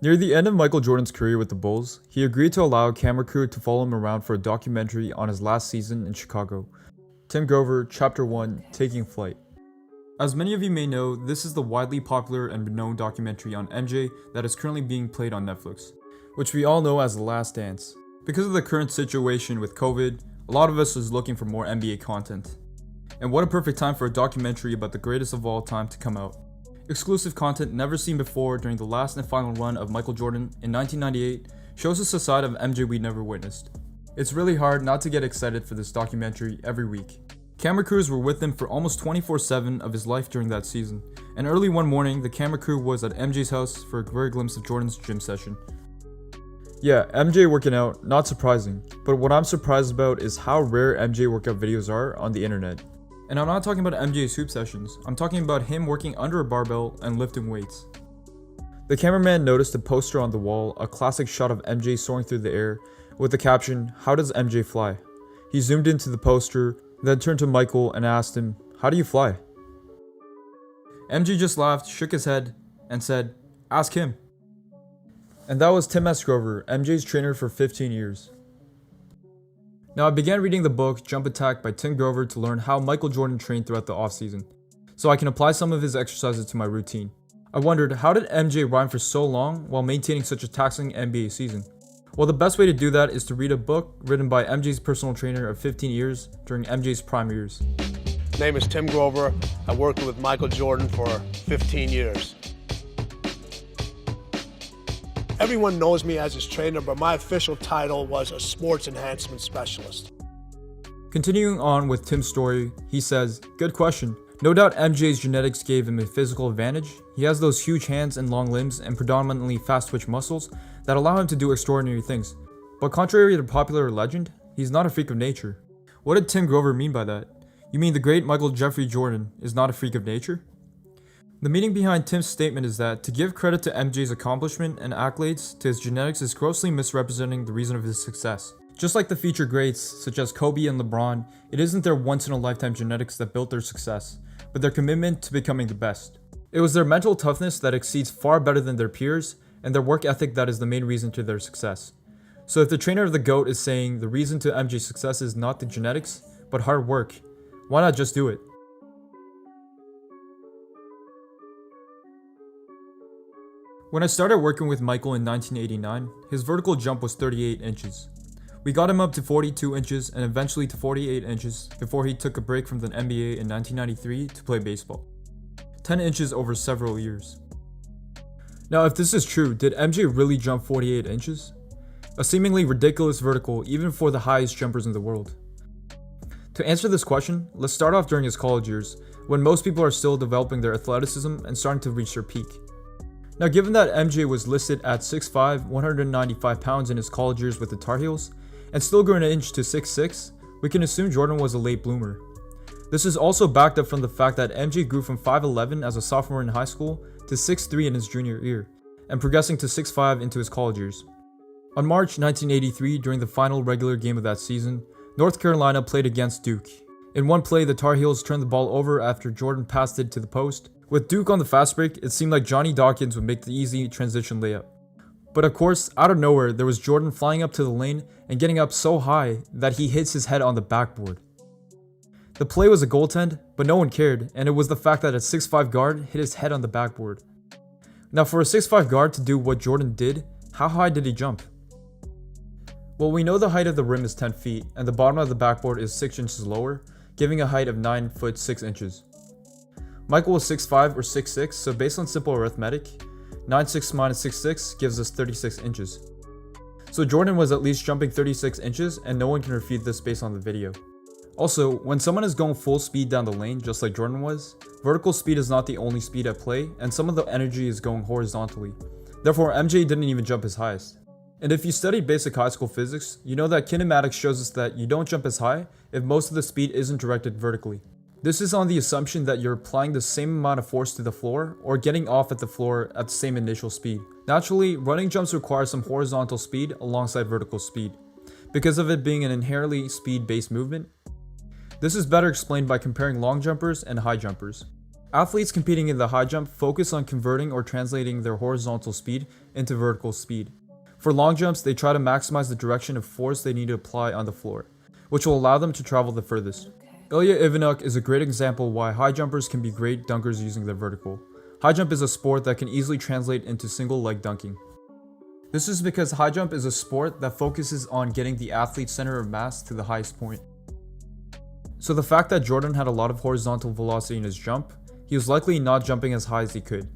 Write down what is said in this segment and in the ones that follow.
Near the end of Michael Jordan's career with the Bulls, he agreed to allow a camera crew to follow him around for a documentary on his last season in Chicago. Tim Grover, Chapter 1, Taking Flight. As many of you may know, this is the widely popular and renowned documentary on MJ that is currently being played on Netflix, which we all know as The Last Dance. Because of the current situation with COVID, a lot of us is looking for more NBA content. And what a perfect time for a documentary about the greatest of all time to come out. Exclusive content never seen before during the last and final run of Michael Jordan in 1998 shows us a side of MJ we never witnessed. It's really hard not to get excited for this documentary every week. Camera crews were with him for almost 24/7 of his life during that season, and early one morning the camera crew was at MJ's house for a rare glimpse of Jordan's gym session. Yeah, MJ working out, not surprising, but what I'm surprised about is how rare MJ workout videos are on the internet. And I'm not talking about MJ's hoop sessions, I'm talking about him working under a barbell and lifting weights. The cameraman noticed a poster on the wall, a classic shot of MJ soaring through the air, with the caption, "How does MJ fly?" He zoomed into the poster, then turned to Michael and asked him, "How do you fly?" MJ just laughed, shook his head, and said, "Ask him." And that was Tim S. Grover, MJ's trainer for 15 years. Now I began reading the book Jump Attack by Tim Grover to learn how Michael Jordan trained throughout the offseason, so I can apply some of his exercises to my routine. I wondered, how did MJ rhyme for so long while maintaining such a taxing NBA season? Well, the best way to do that is to read a book written by MJ's personal trainer of 15 years during MJ's prime years. My name is Tim Grover. I worked with Michael Jordan for 15 years. Everyone knows me as his trainer, but my official title was a sports enhancement specialist. Continuing on with Tim's story, he says, "Good question. No doubt MJ's genetics gave him a physical advantage. He has those huge hands and long limbs and predominantly fast twitch muscles that allow him to do extraordinary things. But contrary to popular legend, he's not a freak of nature." What did Tim Grover mean by that? You mean the great Michael Jeffrey Jordan is not a freak of nature? The meaning behind Tim's statement is that to give credit to MJ's accomplishment and accolades to his genetics is grossly misrepresenting the reason of his success. Just like the future greats such as Kobe and LeBron, it isn't their once-in-a-lifetime genetics that built their success, but their commitment to becoming the best. It was their mental toughness that exceeds far better than their peers, and their work ethic that is the main reason to their success. So if the trainer of the GOAT is saying the reason to MJ's success is not the genetics, but hard work, why not just do it? When I started working with Michael in 1989, his vertical jump was 38 inches. We got him up to 42 inches and eventually to 48 inches before he took a break from the NBA in 1993 to play baseball. 10 inches over several years. Now if this is true, did MJ really jump 48 inches? A seemingly ridiculous vertical even for the highest jumpers in the world. To answer this question, let's start off during his college years, when most people are still developing their athleticism and starting to reach their peak. Now given that MJ was listed at 6'5", 195 pounds in his college years with the Tar Heels, and still grew an inch to 6'6", we can assume Jordan was a late bloomer. This is also backed up from the fact that MJ grew from 5'11" as a sophomore in high school to 6'3" in his junior year, and progressing to 6'5" into his college years. On March 1983, during the final regular game of that season, North Carolina played against Duke. In one play, the Tar Heels turned the ball over after Jordan passed it to the post. With Duke on the fast break, it seemed like Johnny Dawkins would make the easy transition layup. But of course, out of nowhere, there was Jordan flying up to the lane and getting up so high that he hits his head on the backboard. The play was a goaltend, but no one cared, and it was the fact that a 6'5" guard hit his head on the backboard. Now for a 6'5" guard to do what Jordan did, how high did he jump? Well, we know the height of the rim is 10 feet, and the bottom of the backboard is 6 inches lower, giving a height of 9 foot 6 inches. Michael was 6'5" or 6'6", so based on simple arithmetic, 9'6" minus 6'6" gives us 36 inches. So Jordan was at least jumping 36 inches, and no one can refute this based on the video. Also, when someone is going full speed down the lane, just like Jordan was, vertical speed is not the only speed at play, and some of the energy is going horizontally. Therefore, MJ didn't even jump his highest. And if you studied basic high school physics, you know that kinematics shows us that you don't jump as high if most of the speed isn't directed vertically. This is on the assumption that you're applying the same amount of force to the floor or getting off at the floor at the same initial speed. Naturally, running jumps require some horizontal speed alongside vertical speed, because of it being an inherently speed-based movement. This is better explained by comparing long jumpers and high jumpers. Athletes competing in the high jump focus on converting or translating their horizontal speed into vertical speed. For long jumps, they try to maximize the direction of force they need to apply on the floor, which will allow them to travel the furthest. Ilya Ivanuk is a great example why high jumpers can be great dunkers using their vertical. High jump is a sport that can easily translate into single leg dunking. This is because high jump is a sport that focuses on getting the athlete's center of mass to the highest point. So the fact that Jordan had a lot of horizontal velocity in his jump, he was likely not jumping as high as he could.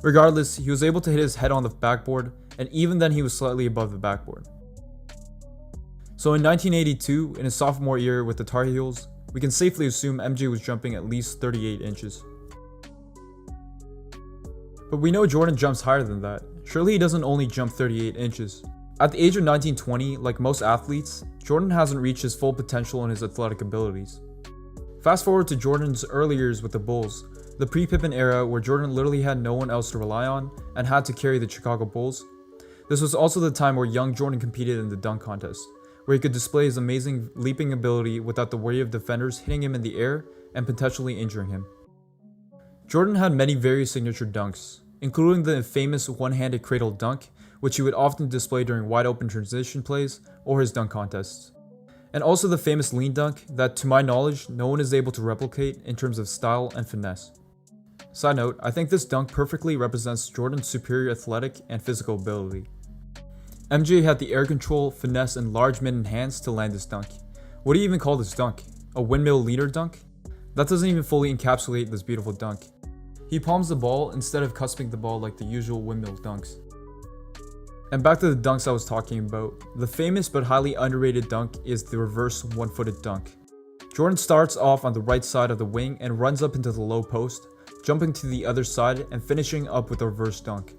Regardless, he was able to hit his head on the backboard, and even then he was slightly above the backboard. So in 1982, in his sophomore year with the Tar Heels, we can safely assume MJ was jumping at least 38 inches. But we know Jordan jumps higher than that. Surely he doesn't only jump 38 inches. At the age of 19-20, like most athletes, Jordan hasn't reached his full potential in his athletic abilities. Fast forward to Jordan's early years with the Bulls, the pre-Pippen era where Jordan literally had no one else to rely on and had to carry the Chicago Bulls. This was also the time where young Jordan competed in the dunk contest, where he could display his amazing leaping ability without the worry of defenders hitting him in the air and potentially injuring him. Jordan had many very signature dunks, including the famous one-handed cradle dunk, which he would often display during wide-open transition plays or his dunk contests. And also the famous lean dunk that, to my knowledge, no one is able to replicate in terms of style and finesse. Side note, I think this dunk perfectly represents Jordan's superior athletic and physical ability. MJ had the air control, finesse, and large mid hands to land this dunk. What do you even call this dunk? A windmill leader dunk? That doesn't even fully encapsulate this beautiful dunk. He palms the ball instead of cusping the ball like the usual windmill dunks. And back to the dunks I was talking about. The famous but highly underrated dunk is the reverse one-footed dunk. Jordan starts off on the right side of the wing and runs up into the low post, jumping to the other side and finishing up with a reverse dunk.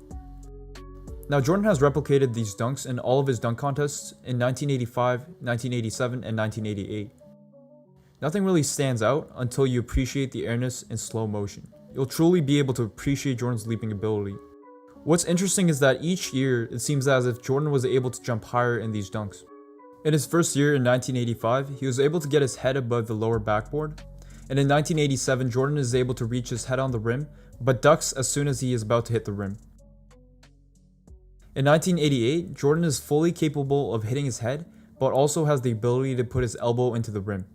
Now Jordan has replicated these dunks in all of his dunk contests in 1985, 1987, and 1988. Nothing really stands out until you appreciate the airness in slow motion. You'll truly be able to appreciate Jordan's leaping ability. What's interesting is that each year, it seems as if Jordan was able to jump higher in these dunks. In his first year in 1985, he was able to get his head above the lower backboard, and in 1987, Jordan is able to reach his head on the rim, but ducks as soon as he is about to hit the rim. In 1988, Jordan is fully capable of hitting his head, but also has the ability to put his elbow into the rim.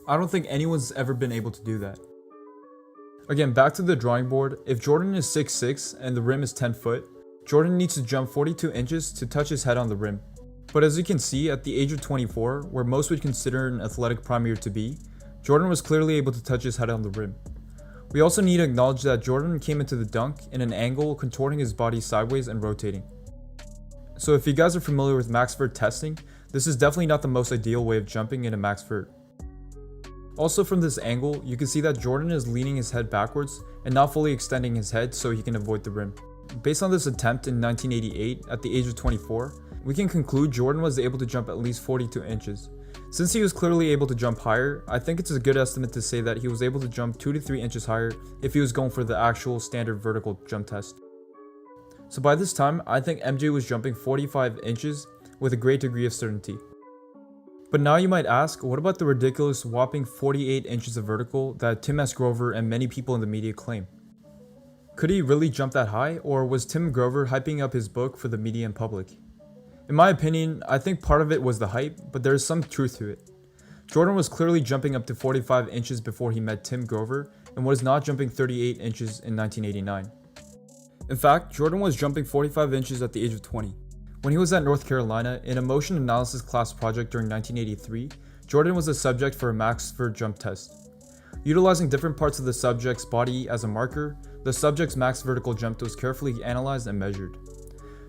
I don't think anyone's ever been able to do that. Again, back to the drawing board, if Jordan is 6'6" and the rim is 10 foot, Jordan needs to jump 42 inches to touch his head on the rim. But as you can see, at the age of 24, where most would consider an athletic prime year to be, Jordan was clearly able to touch his head on the rim. We also need to acknowledge that Jordan came into the dunk in an angle contorting his body sideways and rotating. So if you guys are familiar with max vert testing, this is definitely not the most ideal way of jumping in a max vert. Also from this angle, you can see that Jordan is leaning his head backwards and not fully extending his head so he can avoid the rim. Based on this attempt in 1988 at the age of 24, we can conclude Jordan was able to jump at least 42 inches. Since he was clearly able to jump higher, I think it's a good estimate to say that he was able to jump 2 to 3 inches higher if he was going for the actual standard vertical jump test. So by this time, I think MJ was jumping 45 inches with a great degree of certainty. But now you might ask, what about the ridiculous whopping 48 inches of vertical that Tim S. Grover and many people in the media claim? Could he really jump that high, or was Tim Grover hyping up his book for the media and public? In my opinion, I think part of it was the hype, but there is some truth to it. Jordan was clearly jumping up to 45 inches before he met Tim Grover and was not jumping 38 inches in 1989. In fact, Jordan was jumping 45 inches at the age of 20. When he was at North Carolina, in a motion analysis class project during 1983, Jordan was a subject for a max vert jump test. Utilizing different parts of the subject's body as a marker, the subject's max vertical jump was carefully analyzed and measured.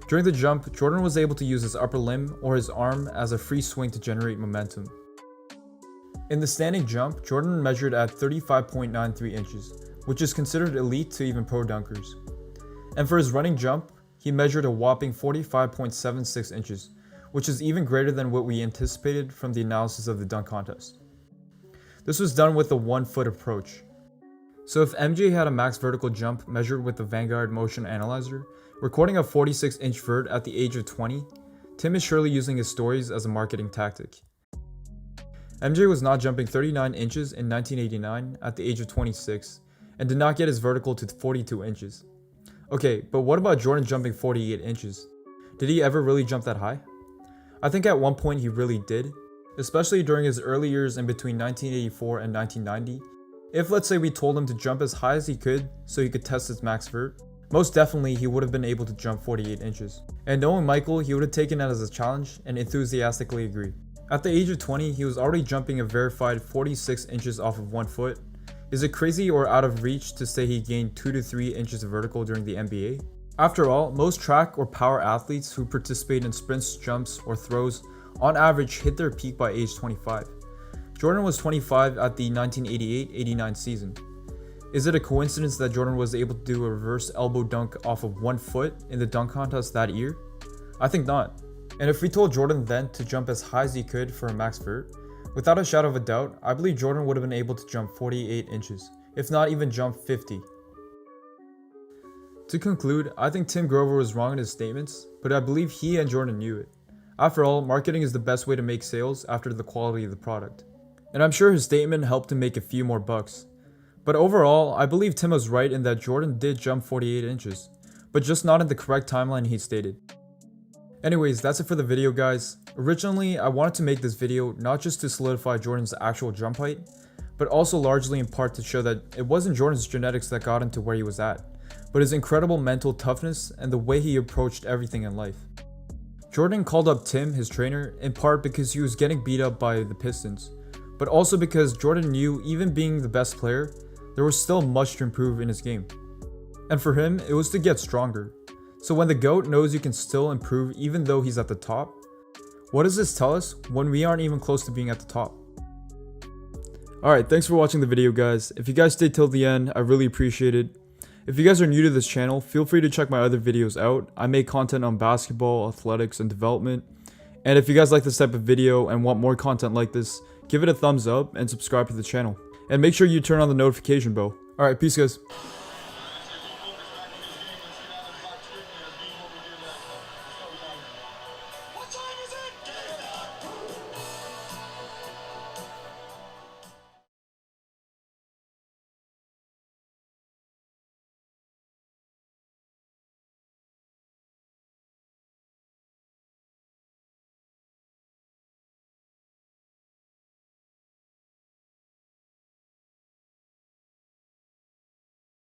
During the jump, Jordan was able to use his upper limb or his arm as a free swing to generate momentum. In the standing jump, Jordan measured at 35.93 inches, which is considered elite to even pro dunkers. And for his running jump, he measured a whopping 45.76 inches, which is even greater than what we anticipated from the analysis of the dunk contest. This was done with a 1-foot approach. So if MJ had a max vertical jump measured with the Vanguard Motion Analyzer, recording a 46-inch vert at the age of 20, Tim is surely using his stories as a marketing tactic. MJ was not jumping 39 inches in 1989 at the age of 26 and did not get his vertical to 42 inches. Okay, but what about Jordan jumping 48 inches? Did he ever really jump that high? I think at one point he really did, especially during his early years in between 1984 and 1990. If let's say we told him to jump as high as he could so he could test his max vert, most definitely he would have been able to jump 48 inches. And knowing Michael, he would have taken that as a challenge and enthusiastically agreed. At the age of 20, he was already jumping a verified 46 inches off of 1 foot. Is it crazy or out of reach to say he gained 2 to 3 inches of vertical during the NBA? After all, most track or power athletes who participate in sprints, jumps, or throws on average hit their peak by age 25. Jordan was 25 at the 1988-89 season. Is it a coincidence that Jordan was able to do a reverse elbow dunk off of 1 foot in the dunk contest that year? I think not. And if we told Jordan then to jump as high as he could for a max vert, without a shadow of a doubt, I believe Jordan would have been able to jump 48 inches, if not even jump 50. To conclude, I think Tim Grover was wrong in his statements, but I believe he and Jordan knew it. After all, marketing is the best way to make sales after the quality of the product. And I'm sure his statement helped him make a few more bucks. But overall, I believe Tim was right in that Jordan did jump 48 inches, but just not in the correct timeline he stated. Anyways, that's it for the video, guys. Originally, I wanted to make this video not just to solidify Jordan's actual jump height, but also largely in part to show that it wasn't Jordan's genetics that got him to where he was at, but his incredible mental toughness and the way he approached everything in life. Jordan called up Tim, his trainer, in part because he was getting beat up by the Pistons, but also because Jordan knew even being the best player, there was still much to improve in his game. And for him, it was to get stronger. So when the GOAT knows you can still improve even though he's at the top, what does this tell us when we aren't even close to being at the top? Alright, thanks for watching the video, guys. If you guys stayed till the end, I really appreciate it. If you guys are new to this channel, feel free to check my other videos out. I make content on basketball, athletics, and development. And if you guys like this type of video and want more content like this, give it a thumbs up and subscribe to the channel. And make sure you turn on the notification bell. Alright, peace guys.